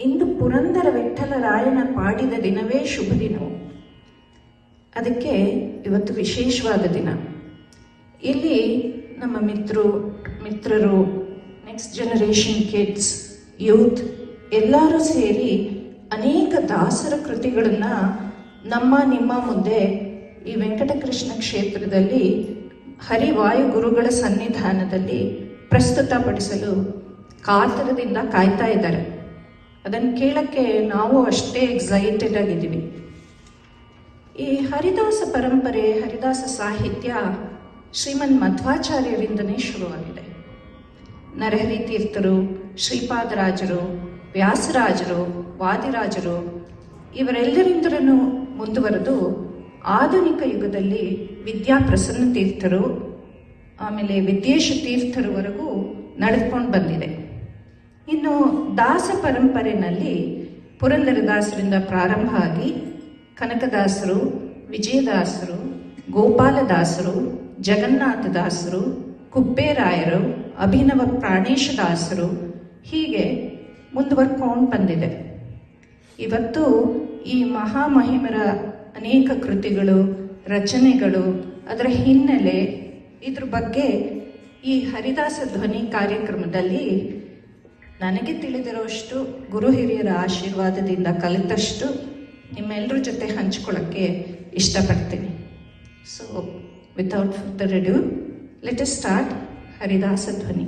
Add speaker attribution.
Speaker 1: ಇಂದು ಪುರಂದರ ವಿಠ್ಠಲರಾಯನ ಪಾಡಿದ ದಿನವೇ ಶುಭ ದಿನವು. ಅದಕ್ಕೆ ಇವತ್ತು ವಿಶೇಷವಾದ ದಿನ. ಇಲ್ಲಿ ನಮ್ಮ ಮಿತ್ರರು, ನೆಕ್ಸ್ಟ್ ಜನರೇಷನ್ ಕಿಡ್ಸ್, ಯೂತ್ ಎಲ್ಲರೂ ಸೇರಿ ಅನೇಕ ದಾಸರ ಕೃತಿಗಳನ್ನು ನಿಮ್ಮ ಮುಂದೆ ಈ ವೆಂಕಟಕೃಷ್ಣ ಕ್ಷೇತ್ರದಲ್ಲಿ ಹರಿವಾಯು ಗುರುಗಳ ಸನ್ನಿಧಾನದಲ್ಲಿ ಪ್ರಸ್ತುತಪಡಿಸಲು ಕಾತರದಿಂದ ಕಾಯ್ತಾ ಇದ್ದಾರೆ. ಅದನ್ನು ಕೇಳಕ್ಕೆ ನಾವು ಅಷ್ಟೇ ಎಕ್ಸೈಟೆಡ್ ಆಗಿದ್ದೀವಿ. ಈ ಹರಿದಾಸ ಪರಂಪರೆ, ಹರಿದಾಸ ಸಾಹಿತ್ಯ ಶ್ರೀಮನ್ ಮಧ್ವಾಚಾರ್ಯರಿಂದನೇ ಶುರುವಾಗಿದೆ. ನರಹರಿ ತೀರ್ಥರು, ಶ್ರೀಪಾದರಾಜರು, ವ್ಯಾಸರಾಜರು, ವಾದಿರಾಜರು ಇವರೆಲ್ಲರಿಂದಲೂ ಮುಂದುವರೆದು ಆಧುನಿಕ ಯುಗದಲ್ಲಿ ವಿದ್ಯಾಪ್ರಸನ್ನ ತೀರ್ಥರು, ಆಮೇಲೆ ವಿದ್ಯೇಶ ತೀರ್ಥರವರೆಗೂ ನಡೆದುಕೊಂಡು ಬಂದಿದೆ. ಇನ್ನು ದಾಸ ಪರಂಪರೆಯಲ್ಲಿ ಪುರಂದರದಾಸರಿಂದ ಪ್ರಾರಂಭ ಆಗಿ ಕನಕದಾಸರು, ವಿಜಯದಾಸರು, ಗೋಪಾಲದಾಸರು, ಜಗನ್ನಾಥದಾಸರು, ಕುಪ್ಪೇರಾಯರು, ಅಭಿನವ ಪ್ರಾಣೇಶದಾಸರು ಹೀಗೆ ಮುಂದುವರ್ಕೊಂಡು ಬಂದಿದೆ. ಇವತ್ತು ಈ ಮಹಾಮಹಿಮರ ಅನೇಕ ಕೃತಿಗಳು, ರಚನೆಗಳು, ಅದರ ಹಿನ್ನೆಲೆ, ಇದ್ರ ಬಗ್ಗೆ ಈ ಹರಿದಾಸ ಧ್ವನಿ ಕಾರ್ಯಕ್ರಮದಲ್ಲಿ ನನಗೆ ತಿಳಿದಿರೋಷ್ಟು, ಗುರು ಹಿರಿಯರ ಆಶೀರ್ವಾದದಿಂದ ಕಲಿತಷ್ಟು ನಿಮ್ಮೆಲ್ಲರ ಜೊತೆ ಹಂಚ್ಕೊಳ್ಳೋಕ್ಕೆ ಇಷ್ಟಪಡ್ತೀನಿ. So without further adieu, let us start Haridasa ಧ್ವನಿ.